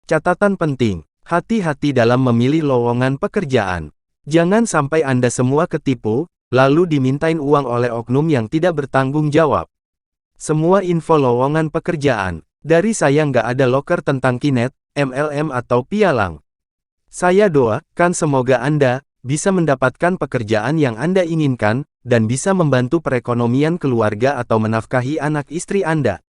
Catatan penting, hati-hati dalam memilih lowongan pekerjaan. Jangan sampai Anda semua ketipu, lalu dimintain uang oleh oknum yang tidak bertanggung jawab. Semua info lowongan pekerjaan, dari saya nggak ada loker tentang Kinet, MLM atau pialang. Saya doakan semoga Anda bisa mendapatkan pekerjaan yang Anda inginkan, dan bisa membantu perekonomian keluarga atau menafkahi anak istri Anda.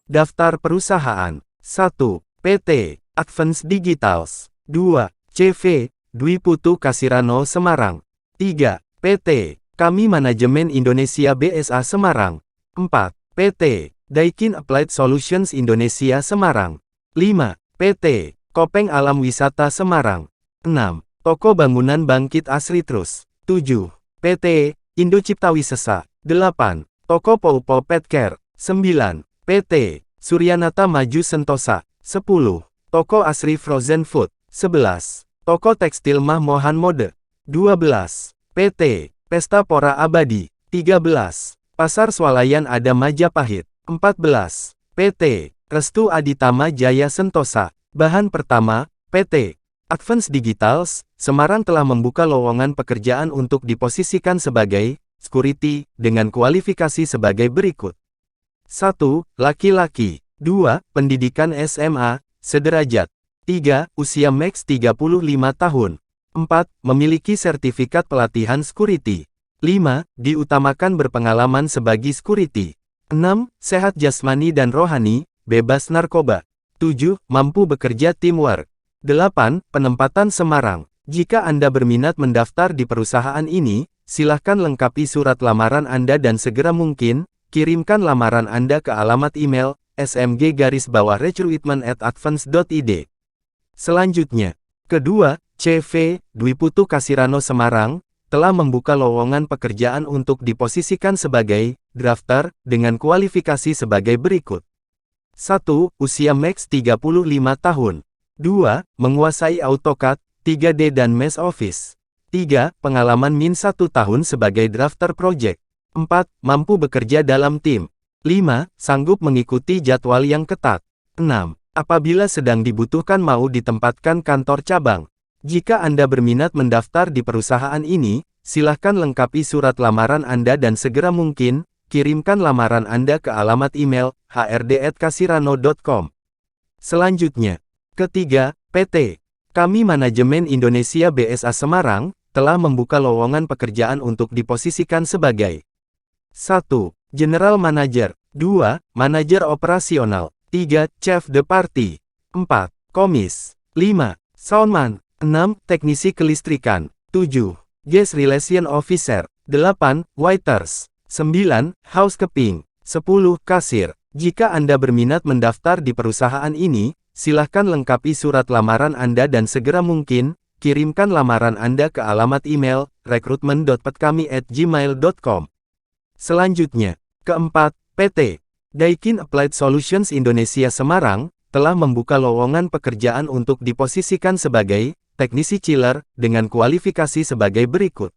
Daftar perusahaan. 1. PT Advance Digitals. 2. CV Dwi Putu Kasirano Semarang. 3. PT Kami Manajemen Indonesia BSA Semarang. 4. PT Daikin Applied Solutions Indonesia Semarang. 5. PT Kopeng Alam Wisata Semarang. 6. Toko Bangunan Bangkit Asri Trust. 7. PT Indo Cipta Wisesa. 8. Toko Poupo Pet Care. 9. PT Suryanata Maju Sentosa. 10. Toko Asri Frozen Food. 11. Toko Tekstil Mahmohan Mode. 12. PT Pesta Pora Abadi. 13. Pasar Swalayan Ada Majapahit. 14. PT Restu Aditama Jaya Sentosa. Bahan pertama, PT Advance Digitals, Semarang telah membuka lowongan pekerjaan untuk diposisikan sebagai security, dengan kualifikasi sebagai berikut. 1. Laki-laki. 2. Pendidikan SMA, sederajat. 3. Usia maks 35 tahun. 4. Memiliki sertifikat pelatihan security. 5. Diutamakan berpengalaman sebagai security. 6. Sehat jasmani dan rohani, bebas narkoba. 7. Mampu bekerja teamwork. 8. Penempatan Semarang. Jika Anda berminat mendaftar di perusahaan ini, silahkan lengkapi surat lamaran Anda dan segera mungkin, kirimkan lamaran Anda ke alamat email smg_recruitment@advance.id. Selanjutnya, kedua, CV Dwi Putu Kasirano Semarang telah membuka lowongan pekerjaan untuk diposisikan sebagai drafter dengan kualifikasi sebagai berikut. 1. Usia maks 35 tahun. 2. Menguasai AutoCAD, 3D dan Mesh Office. 3. Pengalaman min 1 tahun sebagai drafter project. 4. Mampu bekerja dalam tim. 5. Sanggup mengikuti jadwal yang ketat. 6. Apabila sedang dibutuhkan mau ditempatkan kantor cabang. Jika Anda berminat mendaftar di perusahaan ini, silahkan lengkapi surat lamaran Anda dan segera mungkin, kirimkan lamaran Anda ke alamat email hrd@kasirano.com. Selanjutnya, ketiga, PT Kami Manajemen Indonesia BSA Semarang telah membuka lowongan pekerjaan untuk diposisikan sebagai 1. General Manager. 2. Manajer Operasional. 3. Chef de Party. 4. Komis. 5. Soundman. 6. Teknisi Kelistrikan. 7. Guest Relation Officer. 8. Waiters. 9. Housekeeping. 10. Kasir. Jika Anda berminat mendaftar di perusahaan ini, silahkan lengkapi surat lamaran Anda dan segera mungkin, kirimkan lamaran Anda ke alamat email recruitment.petkami@gmail.com. Selanjutnya, keempat, PT Daikin Applied Solutions Indonesia Semarang telah membuka lowongan pekerjaan untuk diposisikan sebagai teknisi chiller dengan kualifikasi sebagai berikut.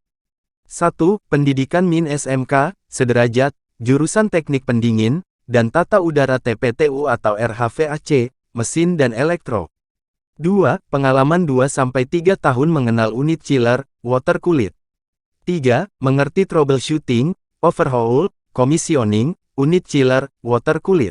1. Pendidikan min SMK, sederajat, jurusan Teknik Pendingin dan Tata Udara TPTU atau RHVAC, mesin dan elektro. 2. Pengalaman 2-3 tahun mengenal unit chiller, water cooler. 3. Mengerti troubleshooting, overhaul, commissioning, unit chiller, water cooler.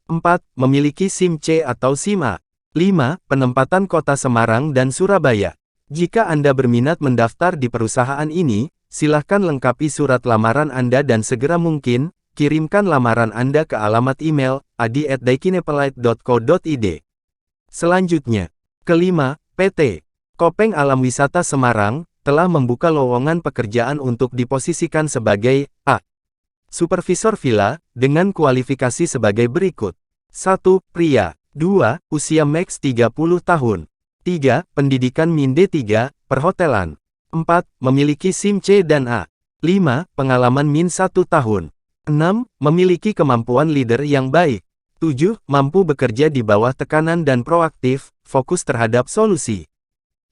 4. Memiliki SIM C atau SIM A. 5. Penempatan Kota Semarang dan Surabaya. Jika Anda berminat mendaftar di perusahaan ini, silahkan lengkapi surat lamaran Anda dan segera mungkin, kirimkan lamaran Anda ke alamat email adi@daikinapplied.co.id. Selanjutnya, kelima, PT Kopeng Alam Wisata Semarang telah membuka lowongan pekerjaan untuk diposisikan sebagai A. Supervisor Villa, dengan kualifikasi sebagai berikut. 1. Pria. 2. Usia maks 30 tahun. 3. Pendidikan Min D3, perhotelan. 4. Memiliki SIM C dan A. 5. Pengalaman Min 1 tahun. 6. Memiliki kemampuan leader yang baik. 7. Mampu bekerja di bawah tekanan dan proaktif, fokus terhadap solusi.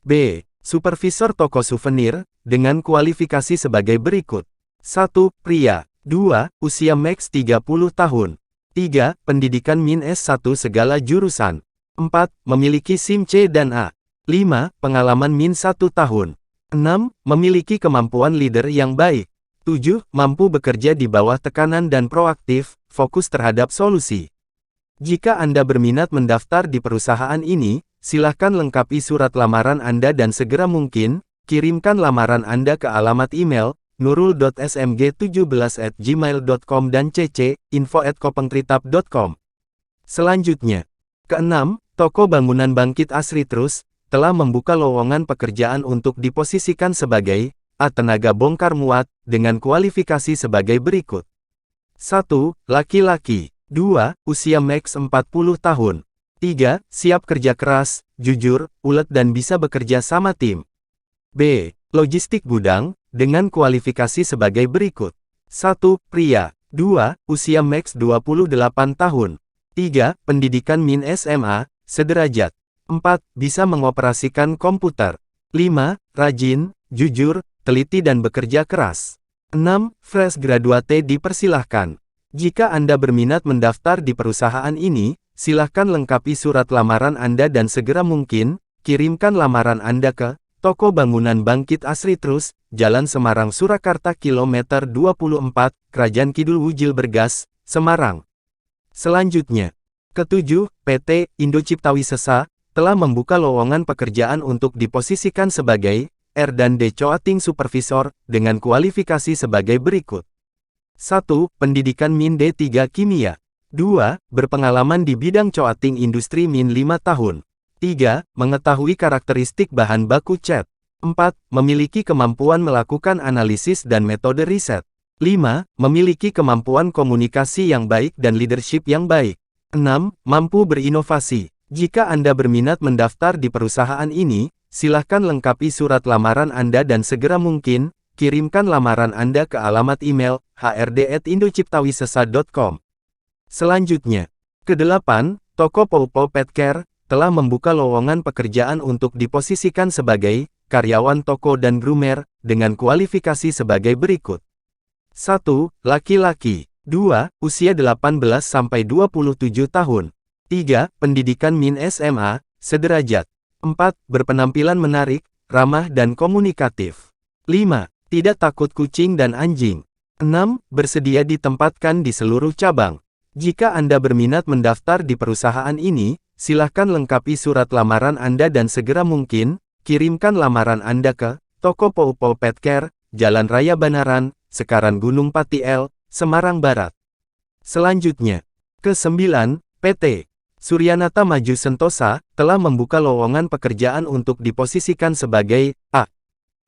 B. Supervisor toko souvenir, dengan kualifikasi sebagai berikut. 1. Pria. 2. Usia max 30 tahun. 3. Pendidikan Min S1 segala jurusan. 4. Memiliki SIM C dan A. 5. Pengalaman Min 1 tahun. 6. Memiliki kemampuan leader yang baik. 7. Mampu bekerja di bawah tekanan dan proaktif, fokus terhadap solusi. Jika Anda berminat mendaftar di perusahaan ini, silakan lengkapi surat lamaran Anda dan segera mungkin, kirimkan lamaran Anda ke alamat email, nurul.smg17@gmail.com dan cc.info@kopengtritap.com. Selanjutnya, keenam, Toko Bangunan Bangkit Asri Trust telah membuka lowongan pekerjaan untuk diposisikan sebagai A. Tenaga bongkar muat, dengan kualifikasi sebagai berikut. 1. Laki-laki. 2. Usia max 40 tahun. 3. Siap kerja keras, jujur, ulet dan bisa bekerja sama tim. B. Logistik gudang, dengan kualifikasi sebagai berikut. 1. Pria. 2. Usia max 28 tahun. 3. Pendidikan Min SMA, sederajat. 4. Bisa mengoperasikan komputer. 5. Rajin, jujur, teliti dan bekerja keras. 6. Fresh graduate dipersilahkan. Jika Anda berminat mendaftar di perusahaan ini, silahkan lengkapi surat lamaran Anda dan segera mungkin, kirimkan lamaran Anda ke Toko Bangunan Bangkit Asri Trust, Jalan Semarang Surakarta Kilometer 24, Kerajaan Kidul Wujil Bergas, Semarang. Selanjutnya, ketujuh, PT Indo Ciptawisesa telah membuka lowongan pekerjaan untuk diposisikan sebagai R dan D Coating Supervisor dengan kualifikasi sebagai berikut. 1. Pendidikan Min D3 Kimia. 2. Berpengalaman di bidang coating industri Min 5 tahun. 3. Mengetahui karakteristik bahan baku cat. 4. Memiliki kemampuan melakukan analisis dan metode riset. 5. Memiliki kemampuan komunikasi yang baik dan leadership yang baik. 6. Mampu berinovasi. Jika Anda berminat mendaftar di perusahaan ini, silakan lengkapi surat lamaran Anda dan segera mungkin, kirimkan lamaran Anda ke alamat email hrd@indociptawisesa.com. Selanjutnya, kedelapan, Toko Poupo Pet Care telah membuka lowongan pekerjaan untuk diposisikan sebagai karyawan toko dan groomer dengan kualifikasi sebagai berikut. 1. Laki-laki. 2. Usia 18-27 tahun. 3. Pendidikan Min SMA, sederajat. 4. Berpenampilan menarik, ramah dan komunikatif. 5. Tidak takut kucing dan anjing. 6. Bersedia ditempatkan di seluruh cabang. Jika Anda berminat mendaftar di perusahaan ini, silahkan lengkapi surat lamaran Anda dan segera mungkin, kirimkan lamaran Anda ke Toko Poupo Pet Care, Jalan Raya Banaran, Sekaran Gunung Pati L, Semarang Barat. Selanjutnya, ke-9, PT Suryanata Maju Sentosa telah membuka lowongan pekerjaan untuk diposisikan sebagai A.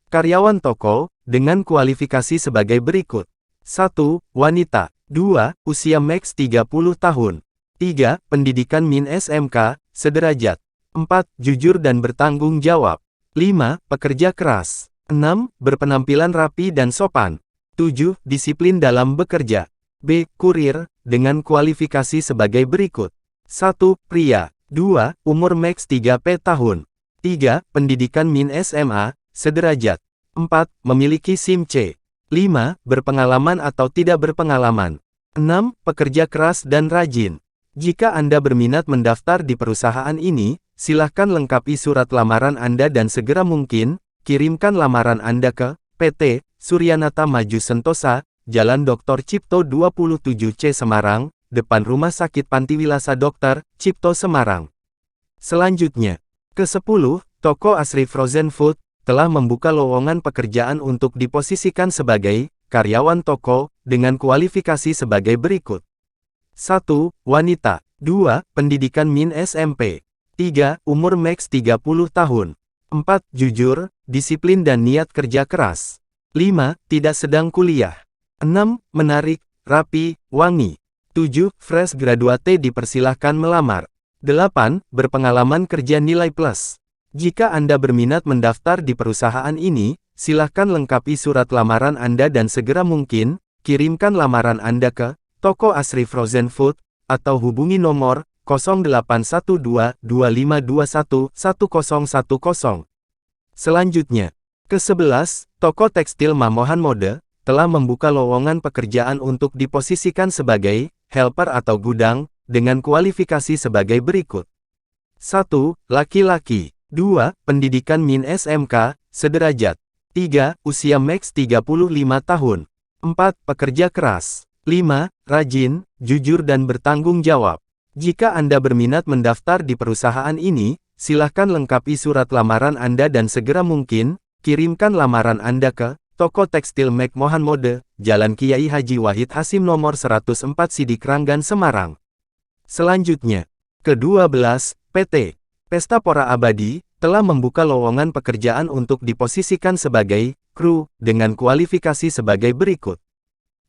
Karyawan toko, dengan kualifikasi sebagai berikut. 1. Wanita. 2. Usia max 30 tahun. 3. Pendidikan Min SMK, sederajat. 4. Jujur dan bertanggung jawab. 5. Pekerja keras. 6. Berpenampilan rapi dan sopan. 7. Disiplin dalam bekerja. B. Kurir, dengan kualifikasi sebagai berikut. 1. Pria. 2. Umur max 3P tahun. 3. Pendidikan Min SMA, sederajat. 4. Memiliki SIM C. 5. Berpengalaman atau tidak berpengalaman. 6. Pekerja keras dan rajin. Jika Anda berminat mendaftar di perusahaan ini, silahkan lengkapi surat lamaran Anda dan segera mungkin, kirimkan lamaran Anda ke PT Suryanata Maju Sentosa, Jalan Dr. Cipto 27C Semarang, depan Rumah Sakit Pantiwilasa Dr. Cipto Semarang. Selanjutnya, ke-10, Toko Asri Frozen Food telah membuka lowongan pekerjaan untuk diposisikan sebagai karyawan toko dengan kualifikasi sebagai berikut. 1. Wanita. 2. Pendidikan Min SMP. 3. Umur max 30 tahun. 4. Jujur, disiplin dan niat kerja keras. 5. Tidak sedang kuliah. 6. Menarik, rapi, wangi. 7. Fresh graduate dipersilahkan melamar. 8. Berpengalaman kerja nilai plus. Jika Anda berminat mendaftar di perusahaan ini, silahkan lengkapi surat lamaran Anda dan segera mungkin, kirimkan lamaran Anda ke Toko Asri Frozen Food, atau hubungi nomor 0812-2521-1010. Selanjutnya, ke-11, Toko Tekstil Mamohan Mode, telah membuka lowongan pekerjaan untuk diposisikan sebagai helper atau gudang, dengan kualifikasi sebagai berikut. 1. Laki-laki. 2. Pendidikan min SMK, sederajat. 3. Usia maks 35 tahun. 4. Pekerja keras. 5. Rajin, jujur dan bertanggung jawab. Jika Anda berminat mendaftar di perusahaan ini, silahkan lengkapi surat lamaran Anda dan segera mungkin, kirimkan lamaran Anda ke Toko Tekstil Mamohan Mode, Jalan Kiai Haji Wahid Hasim nomor 104 Sidik Ranggan Semarang. Selanjutnya, ke-12, PT Pesta Pora Abadi, telah membuka lowongan pekerjaan untuk diposisikan sebagai kru, dengan kualifikasi sebagai berikut.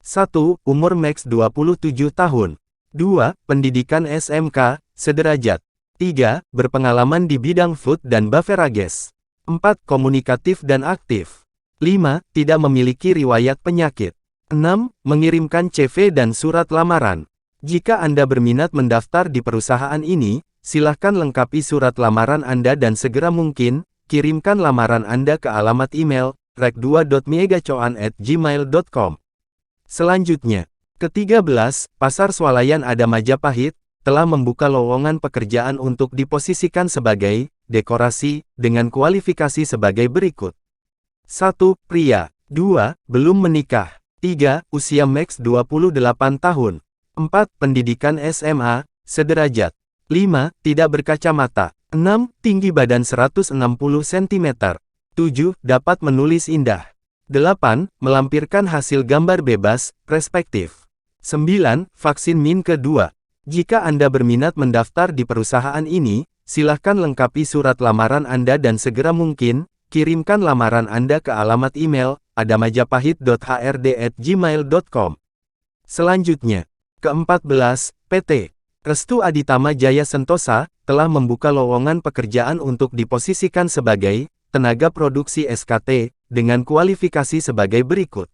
1. Umur maks 27 tahun. 2. Pendidikan SMK, sederajat. 3. Berpengalaman di bidang food dan beverages. 4. Komunikatif dan aktif. 5. Tidak memiliki riwayat penyakit. 6. Mengirimkan CV dan surat lamaran. Jika Anda berminat mendaftar di perusahaan ini, silahkan lengkapi surat lamaran Anda dan segera mungkin, kirimkan lamaran Anda ke alamat email, rek2.miegacoan@gmail.com. Selanjutnya, ke-13, Pasar Swalayan Ada Majapahit, telah membuka lowongan pekerjaan untuk diposisikan sebagai dekorasi, dengan kualifikasi sebagai berikut. 1. Pria. 2. Belum menikah. 3. Usia maks 28 tahun. 4. Pendidikan SMA, sederajat. 5. Tidak berkacamata. 6. Tinggi badan 160 cm. 7. Dapat menulis indah. 8. Melampirkan hasil gambar bebas, perspektif. 9. Vaksin min kedua. Jika Anda berminat mendaftar di perusahaan ini, silahkan lengkapi surat lamaran Anda dan segera mungkin, kirimkan lamaran Anda ke alamat email, adamajapahit.hrd@gmail.com. Selanjutnya, ke-14, PT Restu Aditama Jaya Sentosa, telah membuka lowongan pekerjaan untuk diposisikan sebagai tenaga produksi SKT, dengan kualifikasi sebagai berikut.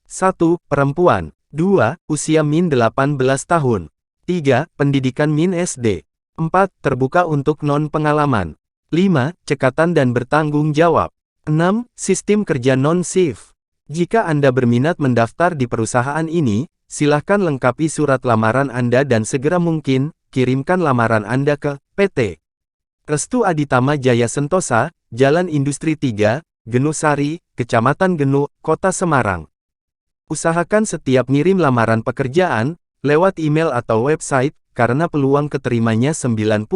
1. Perempuan. 2. Usia min 18 tahun. 3. Pendidikan min SD. 4. Terbuka untuk non-pengalaman. 5. Cekatan dan bertanggung jawab. 6. Sistem kerja non-shift. Jika Anda berminat mendaftar di perusahaan ini, silahkan lengkapi surat lamaran Anda dan segera mungkin, kirimkan lamaran Anda ke PT Restu Aditama Jaya Sentosa, Jalan Industri 3, Genusari, Kecamatan Genu, Kota Semarang. Usahakan setiap ngirim lamaran pekerjaan, lewat email atau website, karena peluang keterimanya 90%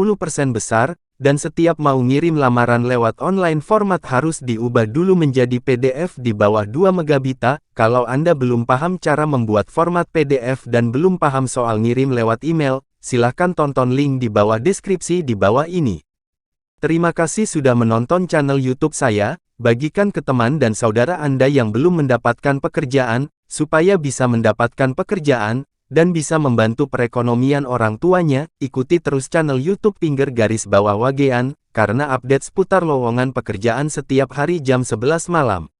besar, dan setiap mau ngirim lamaran lewat online format harus diubah dulu menjadi PDF di bawah 2 megabit. Kalau Anda belum paham cara membuat format PDF dan belum paham soal ngirim lewat email, silahkan tonton link di bawah deskripsi di bawah ini. Terima kasih sudah menonton channel YouTube saya, bagikan ke teman dan saudara Anda yang belum mendapatkan pekerjaan, supaya bisa mendapatkan pekerjaan, dan bisa membantu perekonomian orang tuanya. Ikuti terus channel YouTube _Wagean, karena update seputar lowongan pekerjaan setiap hari jam 11 malam.